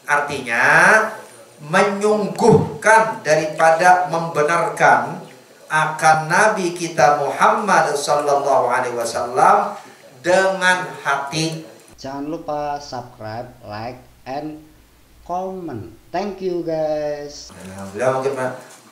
Artinya menyungguhkan daripada membenarkan akan Nabi kita Muhammad sallallahu alaihi wasallam dengan hati. Jangan lupa subscribe, like, and comment. Thank you guys.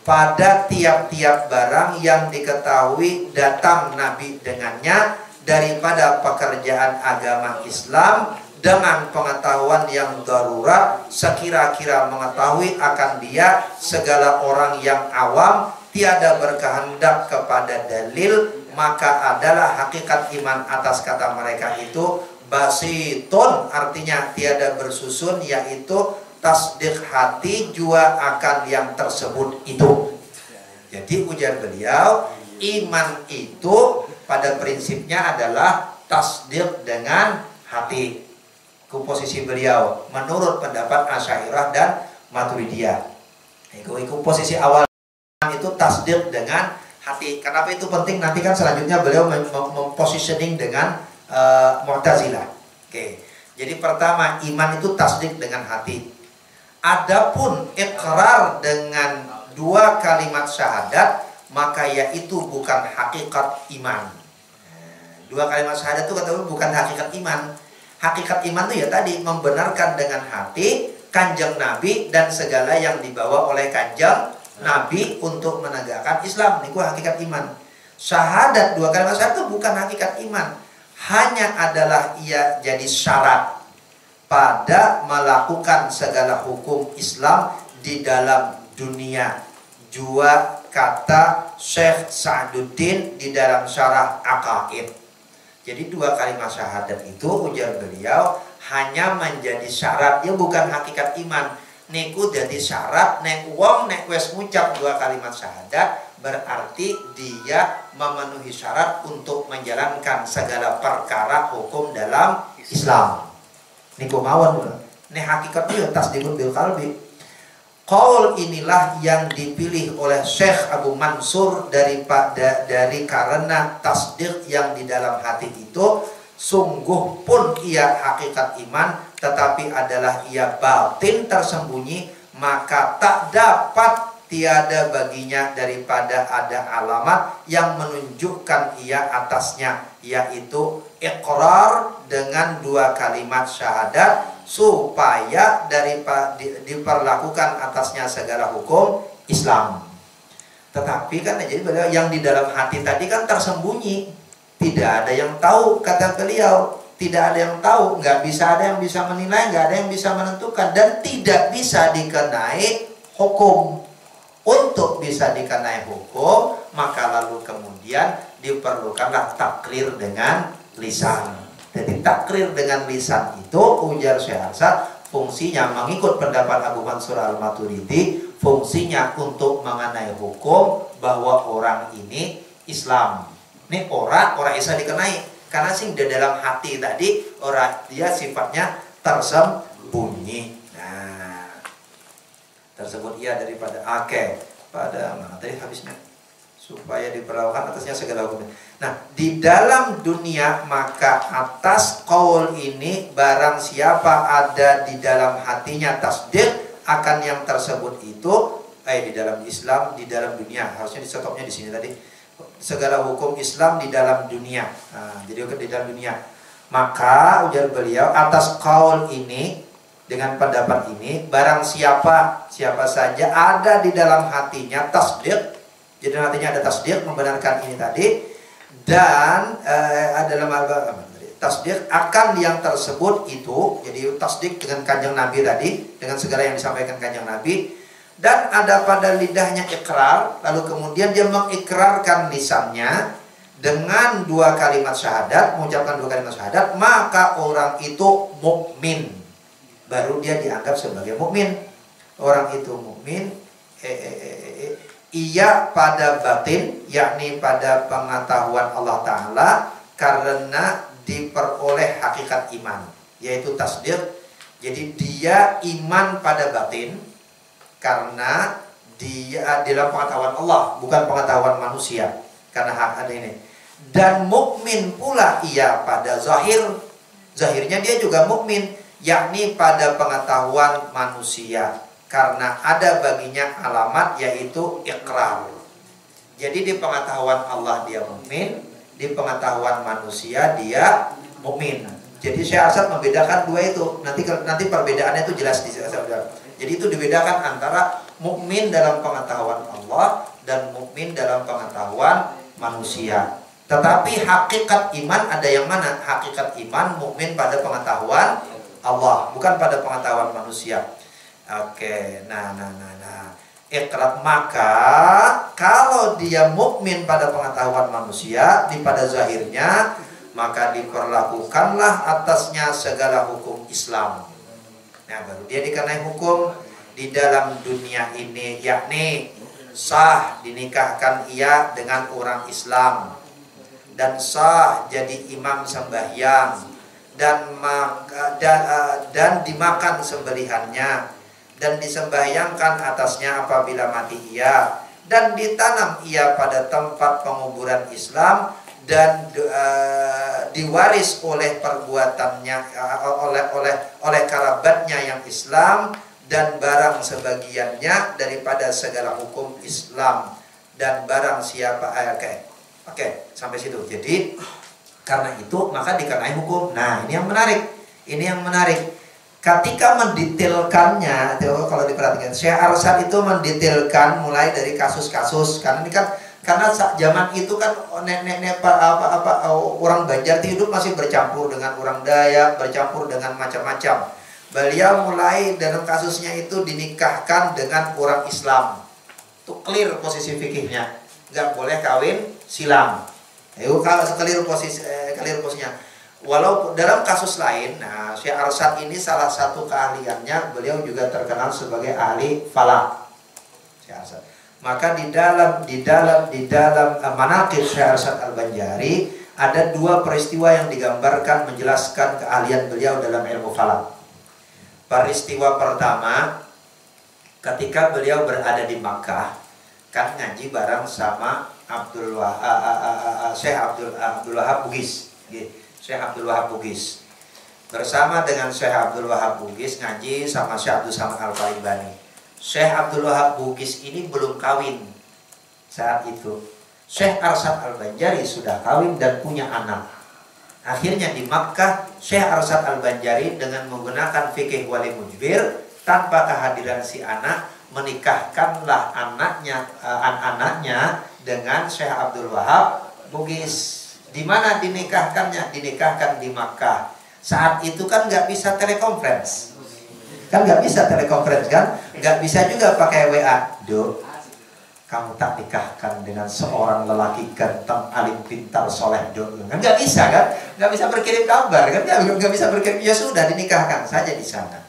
Pada tiap-tiap barang yang diketahui datang Nabi dengannya daripada pekerjaan agama Islam dengan pengetahuan yang darurat, sekira-kira mengetahui akan dia segala orang yang awam tiada berkehendak kepada dalil, maka adalah hakikat iman atas kata mereka itu basitun, artinya tiada bersusun, yaitu tasdik hati jua akan yang tersebut itu. Jadi ujar beliau, iman itu pada prinsipnya adalah tasdik dengan hati. Posisi beliau menurut pendapat Asy'ariyah dan Maturidiyah. Itu posisi awal itu tasdik dengan hati. Kenapa itu penting? Nanti kan selanjutnya beliau mempositioning dengan Mu'tazilah. Oke. Jadi pertama, iman itu tasdik dengan hati. Adapun ikrar dengan dua kalimat syahadat, maka yaitu bukan hakikat iman. Dua kalimat syahadat itu kata bukan hakikat iman. Hakikat iman itu ya tadi membenarkan dengan hati Kanjeng Nabi dan segala yang dibawa oleh Kanjeng Nabi untuk menegakkan Islam. Ini hakikat iman. Syahadat, dua kalimat syahadat itu bukan hakikat iman. Hanya adalah ia jadi syarat pada melakukan segala hukum Islam di dalam dunia. Jua kata Syekh Sa'duddin di dalam syarah Aqaid. Jadi dua kalimat syahadat itu ujar beliau hanya menjadi syarat, ya bukan hakikat iman. Niku jadi syarat nek wong nek wes ngucap dua kalimat syahadat berarti dia memenuhi syarat untuk menjalankan segala perkara hukum dalam Islam. Niku mawon nek hakikat itu tasdikun bil qalbi. Qaul inilah yang dipilih oleh Syekh Abu Mansur dari karena tasdik yang di dalam hati itu sungguh pun ia hakikat iman, tetapi adalah ia batin tersembunyi, maka tak dapat tiada baginya daripada ada alamat yang menunjukkan ia atasnya, yaitu iqrar dengan dua kalimat syahadat supaya diperlakukan atasnya segala hukum Islam. Tetapi kan jadi beliau yang di dalam hati tadi kan tersembunyi, tidak ada yang tahu, kata beliau, tidak ada yang tahu, nggak bisa ada yang bisa menilai, nggak ada yang bisa menentukan, dan tidak bisa dikenai hukum. Untuk bisa dikenai hukum, maka lalu kemudian diperlukanlah takrir dengan lisan. Jadi takrir dengan lisan itu ujar Syekh Hasan fungsinya mengikut pendapat Abu Mansur Al-Maturidi, fungsinya untuk mengenai hukum bahwa orang ini Islam. Ini orang bisa dikenai karena sing di dalam hati tadi orang dia sifatnya tersembunyi. Nah, tersebut ia daripada pada mana tadi habisnya supaya diperlakukan atasnya segala hukum. Nah, di dalam dunia maka atas qaul ini barang siapa ada di dalam hatinya tasdik akan yang tersebut itu di dalam Islam, di dalam dunia. Harusnya disetopnya di sini tadi. Segala hukum Islam di dalam dunia. Nah, jadi di dalam dunia. Maka ujar beliau atas qaul ini dengan pendapat ini barang siapa saja ada di dalam hatinya tasdik. Jadi nantinya ada tasdik membenarkan ini tadi dan adalah tasdik akan yang tersebut itu. Jadi tasdik dengan Kanjeng Nabi tadi, dengan segala yang disampaikan Kanjeng Nabi, dan ada pada lidahnya ikrar, lalu kemudian dia mengikrarkan lisannya dengan dua kalimat syahadat, mengucapkan dua kalimat syahadat, maka orang itu mukmin. Baru dia dianggap sebagai mukmin. Orang itu mukmin ia pada batin, yakni pada pengetahuan Allah Ta'ala, karena diperoleh hakikat iman, yaitu tasdik. Jadi dia iman pada batin karena dia dalam pengetahuan Allah, bukan pengetahuan manusia, karena hak ada ini. Dan mukmin pula ia pada zahir, zahirnya dia juga mukmin, yakni pada pengetahuan manusia, karena ada baginya alamat yaitu ikrar. Jadi di pengetahuan Allah dia mukmin, di pengetahuan manusia dia mukmin. Jadi Syekh Arsyad membedakan dua itu. Nanti perbedaannya itu jelas di saudara. Jadi itu dibedakan antara mukmin dalam pengetahuan Allah dan mukmin dalam pengetahuan manusia. Tetapi hakikat iman ada yang mana? Hakikat iman mukmin pada pengetahuan Allah, bukan pada pengetahuan manusia. Oke, nah. Ikrar, maka kalau dia mukmin pada pengetahuan manusia pada zahirnya, maka diperlakukanlah atasnya segala hukum Islam. Nah, baru dia dikenai hukum di dalam dunia ini, yakni sah dinikahkan ia dengan orang Islam, dan sah jadi imam sembahyang, dan dimakan sembelihannya, dan disembahyangkan atasnya apabila mati ia, dan ditanam ia pada tempat penguburan Islam, dan diwaris oleh perbuatannya oleh kerabatnya yang Islam, dan barang sebagiannya daripada segala hukum Islam, dan barang siapa oke, sampai situ. Jadi karena itu maka dikenai hukum. Nah, ini yang menarik. Ketika mendetailkannya, kalau diperhatikan, Syekh Arsyad itu mendetailkan mulai dari kasus-kasus. Karena ini kan, karena zaman itu kan nenek-nenek orang Banjar hidup masih bercampur dengan orang Dayak, bercampur dengan macam-macam. Beliau mulai dalam kasusnya itu dinikahkan dengan orang Islam. Itu clear posisi fikihnya, nggak boleh kawin silam. Itu kalau clear posisinya. Walau dalam kasus lain, nah Syekh Arsyad ini salah satu keahliannya, beliau juga terkenal sebagai ahli falak. Syekh Arsyad. Maka di dalam manaqib Syekh Arsyad Al-Banjari ada dua peristiwa yang digambarkan menjelaskan keahlian beliau dalam ilmu falak. Peristiwa pertama, ketika beliau berada di Makkah, kan ngaji bareng sama Syekh Abdul Wahab Bugis. Syekh Abdul Wahab Bugis bersama dengan Syekh Abdul Wahab Bugis ngaji sama Syekh Abdul Samad Al-Falimbani. Syekh Abdul Wahab Bugis ini belum kawin saat itu. Syekh Arsyad Al-Banjari sudah kawin dan punya anak. Akhirnya di Makkah, Syekh Arsyad Al-Banjari dengan menggunakan fikih wali mujbir, tanpa kehadiran si anak, menikahkanlah anaknya dengan Syekh Abdul Wahab Bugis. Di mana dinikahkannya? Dinikahkan di Makkah. Saat itu kan nggak bisa telekonferensi, kan nggak bisa telekonferensi kan, nggak bisa juga pakai WA. Dok, kamu tak nikahkan dengan seorang lelaki ganteng, alim, pintar, soleh, dok. Kan nggak bisa kan, nggak bisa berkirim kabar kan, nggak bisa berkirim. Ya sudah, dinikahkan saja di sana.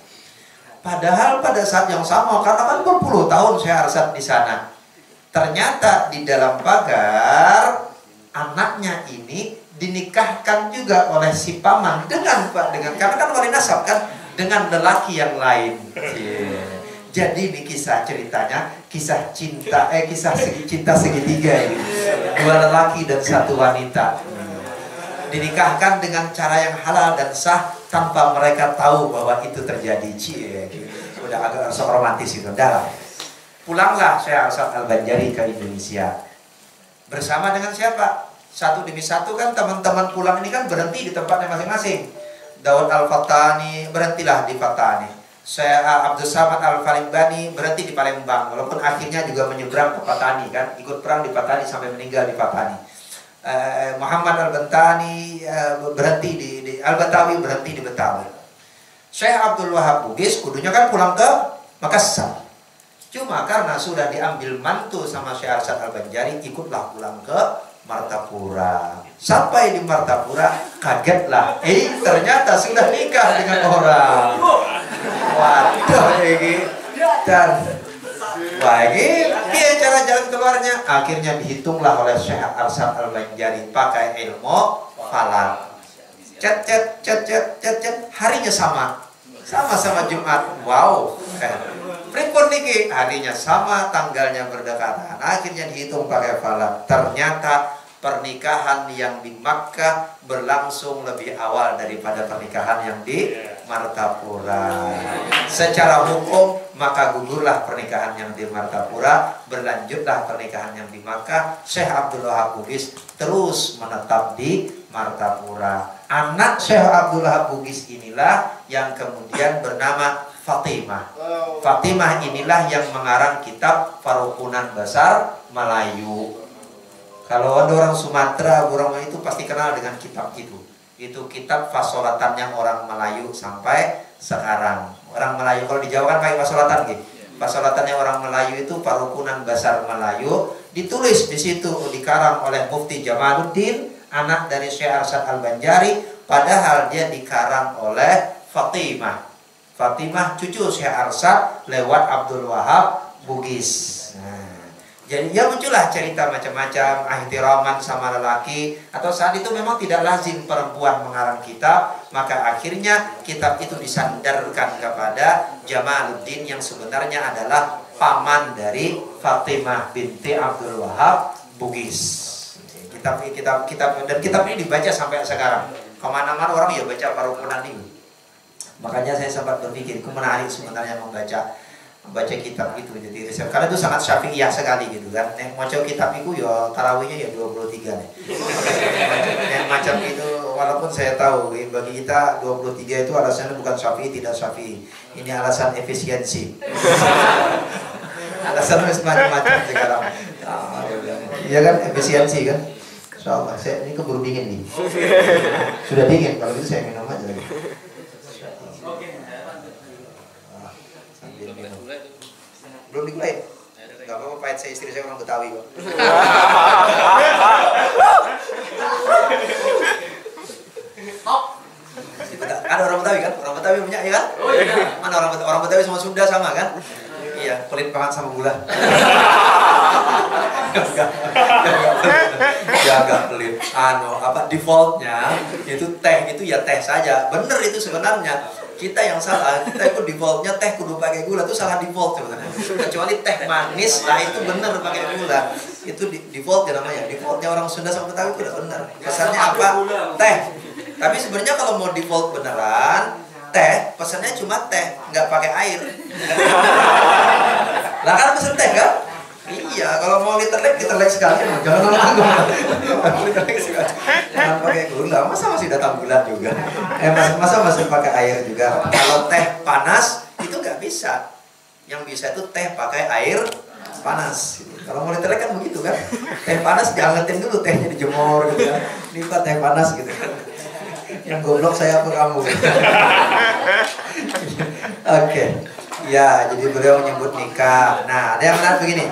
Padahal pada saat yang sama, karena kan berpuluh tahun Syekh Arsyad di sana, ternyata di dalam pagar anaknya ini dinikahkan juga oleh si paman dengan karena kan wali nasab kan, dengan lelaki yang lain. Jadi ini kisah ceritanya, kisah cinta segitiga ini. Dua lelaki dan satu wanita dinikahkan dengan cara yang halal dan sah tanpa mereka tahu bahwa itu terjadi. Udah agak romantis itu. Pulanglah Syekh Arsyad Al-Banjari ke Indonesia. Bersama dengan siapa? Satu demi satu kan teman-teman pulang ini kan berhenti di tempatnya masing-masing. Daud Al-Fattani berhentilah di Fattani. Syekh Abdul Samad Al-Falimbani berhenti di Palembang, walaupun akhirnya juga menyeberang ke Fattani kan, ikut perang di Fattani sampai meninggal di Fattani. Muhammad Al-Bantani berhenti di Al-Batawi berhenti di Betawi. Syekh Abdul Wahab Bugis kudunya kan pulang ke Makassar. Cuma karena sudah diambil mantu sama Syekh Arsyad Al-Banjari, ikutlah pulang ke Martapura. Sampai di Martapura, kagetlah. Ternyata sudah nikah dengan orang. Waduh, ini. Dan dia cara jalan keluarnya. Akhirnya dihitunglah oleh Syekh Arsyad Al-Banjari pakai ilmu falak. Cet. Harinya sama Jumat. Wow. Pripun niki, harinya sama, tanggalnya berdekatan. Akhirnya dihitung pakai falak. Ternyata pernikahan yang di Makkah berlangsung lebih awal daripada pernikahan yang di Martapura. Secara hukum maka gugurlah pernikahan yang di Martapura, berlanjutlah pernikahan yang di Makkah. Syekh Abdul Wahab Bugis terus menetap di Martapura. Anak Syekh Abdul Wahab Bugis inilah yang kemudian bernama Fatimah. Fatimah inilah yang mengarang kitab Farukunan Basar Melayu. Kalau ada orang Sumatera, orang itu pasti kenal dengan kitab itu. Itu kitab fasolatannya orang Melayu sampai sekarang. Orang Melayu kalau di Jawa kan pakai fasolatan gitu. Fasolatannya orang Melayu itu Farukunan Basar Melayu, ditulis di situ, dikarang oleh Mufti Jamaluddin, anak dari Syekh Arsyad Al-Banjari, padahal dia dikarang oleh Fatimah. Fatimah cucu Syekh Arsyad lewat Abdul Wahab Bugis. Jadi ya muncullah cerita macam-macam, ihtiraman sama lelaki, atau saat itu memang tidak lazim perempuan mengarang kitab, maka akhirnya kitab itu disandarkan kepada Jamaluddin yang sebenarnya adalah paman dari Fatimah binti Abdul Wahab Bugis. Kitab dan kitab ini dibaca sampai sekarang. Kemana-mana orang ya baca Farukunan ini. Makanya saya sempat berpikir, menarik sebenarnya membaca kitab itu, jadi karena itu sangat syafi'iyah sekali gitu kan. Yang mau kitab itu ya tarawihnya ya 23 nih. Yang macam itu walaupun saya tahu bagi kita 23 itu alasannya bukan syafi'i tidak syafi'i. Ini alasan efisiensi. Alasan macam-macam sekarang. Iya kan, efisiensi kan. Insyaallah saya ini keburu dingin nih. Sudah dingin, kalau itu saya minum aja lagi. Belum dimulai? Gak apa-apa, pahit, saya istri saya orang Betawi kok. Ada orang Betawi kan? Orang Betawi punya ya kan? Oh iya. Mana orang Betawi sama Sunda sama kan? Iya, pelit banget sama gula. Agak pelit. Defaultnya itu teh itu ya teh saja. Bener itu sebenarnya. Kita yang salah, kita itu defaultnya teh kudu pakai gula, itu salah default sebenarnya. Kecuali teh manis, nah itu bener pakai gula. Itu default ya namanya. Defaultnya orang Sunda sama Betawi itu udah bener. Pesannya apa? Teh. Tapi sebenarnya kalau mau default beneran, teh, pesannya cuma teh, nggak pakai air. Lah kan pesen teh kan? Iya, kalau mau liter lek sekali, jangan liter sekali. Jangan pakai gula, masa masih datang bulan juga? Masa masih pakai air juga? Kalau teh panas itu nggak bisa. Yang bisa itu teh pakai air panas. Kalau mau liter lek kan begitu kan? Teh panas diangetin dulu, tehnya dijemur gitu kan? Ini teh panas gitu. Yang goblok saya apa kamu? Oke. Ya, jadi beliau menyebut nikah. Nah, ada yang menarik begini.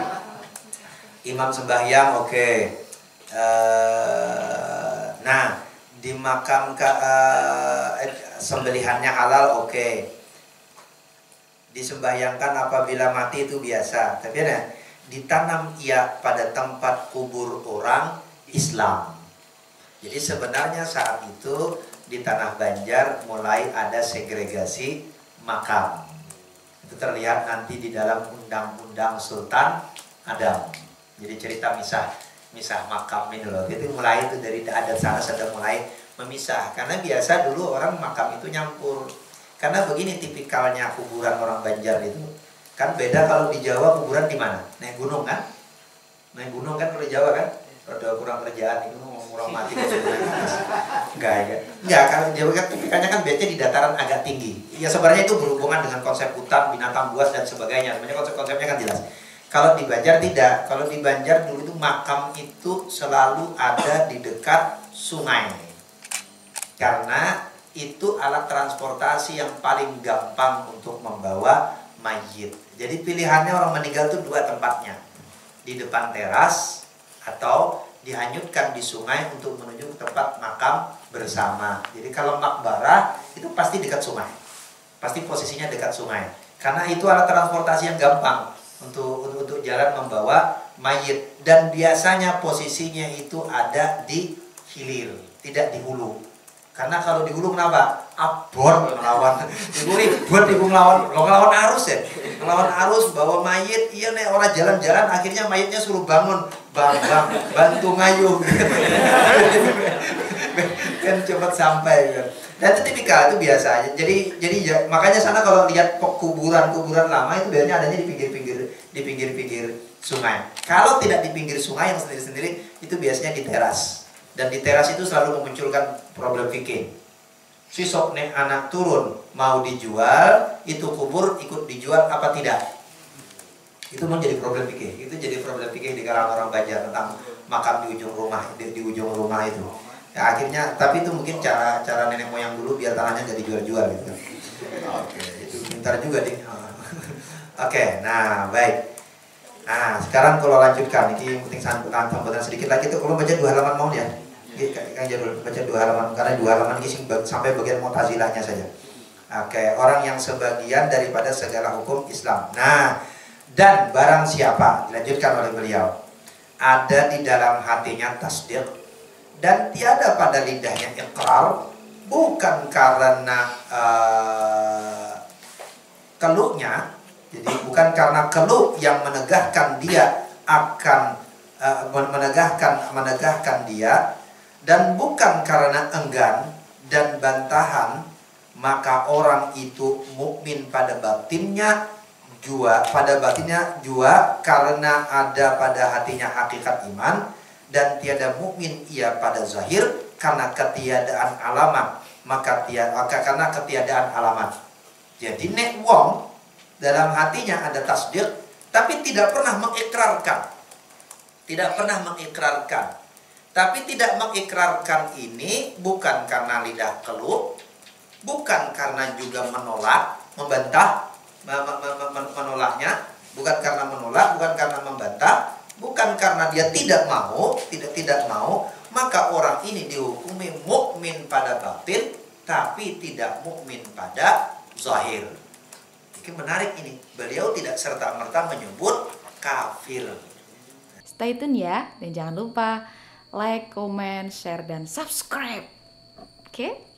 Imam sembahyang, oke. Nah, di makam sembelihannya halal, oke. Disembahyangkan apabila mati itu biasa. Tapi ada ditanam ia pada tempat kubur orang Islam. Jadi sebenarnya saat itu di tanah Banjar mulai ada segregasi makam. Itu terlihat nanti di dalam undang-undang Sultan Adam. Jadi cerita misah makam ini loh. Itu mulai itu dari adat sana sudah mulai memisah. Karena biasa dulu orang makam itu nyampur. Karena begini tipikalnya kuburan orang Banjar itu. Kan beda kalau di Jawa kuburan di mana? Naik gunung kan? Naik gunung kan kalau di Jawa kan? Ada kurang kerjaan itu orang mati enggak kalau Jawa kan tipikalnya kan biasanya di dataran agak tinggi. Ya sebenarnya itu berhubungan dengan konsep hutan, binatang buas dan sebagainya. Sebenarnya konsep-konsepnya kan jelas. Kalau di Banjar tidak. Kalau di Banjar dulu itu makam itu selalu ada di dekat sungai. Karena itu alat transportasi yang paling gampang untuk membawa mayit. Jadi pilihannya orang meninggal itu dua tempatnya. Di depan teras atau dihanyutkan di sungai untuk menuju ke tempat makam bersama. Jadi kalau makbarah itu pasti dekat sungai. Pasti posisinya dekat sungai. Karena itu alat transportasi yang gampang untuk jalan membawa mayit, dan biasanya posisinya itu ada di hilir, tidak di hulu. Karena kalau di hulu kenapa? Abon melawan, ibu ngelawan arus ya, ngelawan arus bawa mayit, iya nih orang jalan-jalan akhirnya mayitnya suruh bangun, bantu ngayuh. kan cepat sampai kan. Dan itu tipikal, itu biasa aja. Jadi ya, makanya sana kalau lihat kuburan lama itu biasanya adanya di pinggir-pinggir sungai. Kalau tidak di pinggir sungai yang sendiri-sendiri, itu biasanya di teras. Dan di teras itu selalu memunculkan problem fikih. Si sok nek anak turun mau dijual, itu kubur ikut dijual apa tidak? Itu menjadi problem fikih. Itu jadi problem fikih di kalangan orang Banjar tentang makam di ujung rumah, di ujung rumah itu. Ya, akhirnya, tapi itu mungkin cara nenek moyang dulu biar tanahnya jadi jual-jual gitu. Oke, itu pintar juga deh. Oke, nah baik. Nah sekarang kalau lanjutkan, ini penting sambutan sedikit lagi tuh. Kalau baca 2 halaman mau ya, Kang Jadul baca 2 halaman karena 2 halaman ini sampai bagian Mu'tazilahnya saja. Oke, orang yang sebagian daripada segala hukum Islam. Nah, dan barang siapa, dilanjutkan oleh beliau, ada di dalam hatinya tasdiq dan tiada pada lidahnya iqrar, bukan karena keluhnya, jadi bukan karena keluh yang menegahkan dia akan menegahkan dia, dan bukan karena enggan dan bantahan, maka orang itu mukmin pada batinnya jua karena ada pada hatinya hakikat iman, dan tiada mukmin ia pada zahir karena ketiadaan alamat, karena ketiadaan alamat. Jadi nek wong dalam hatinya ada tasdiq tapi tidak pernah mengikrarkan. Tapi tidak mengikrarkan ini bukan karena lidah keluh, bukan karena juga menolak, membantah, menolaknya, bukan karena menolak, bukan karena membantah, bukan karena dia tidak mau, maka orang ini dihukumi mukmin pada batin tapi tidak mukmin pada zahir. Ini menarik ini. Beliau tidak serta-merta menyebut kafir. Stay tune ya, dan jangan lupa like, comment, share, dan subscribe. Oke?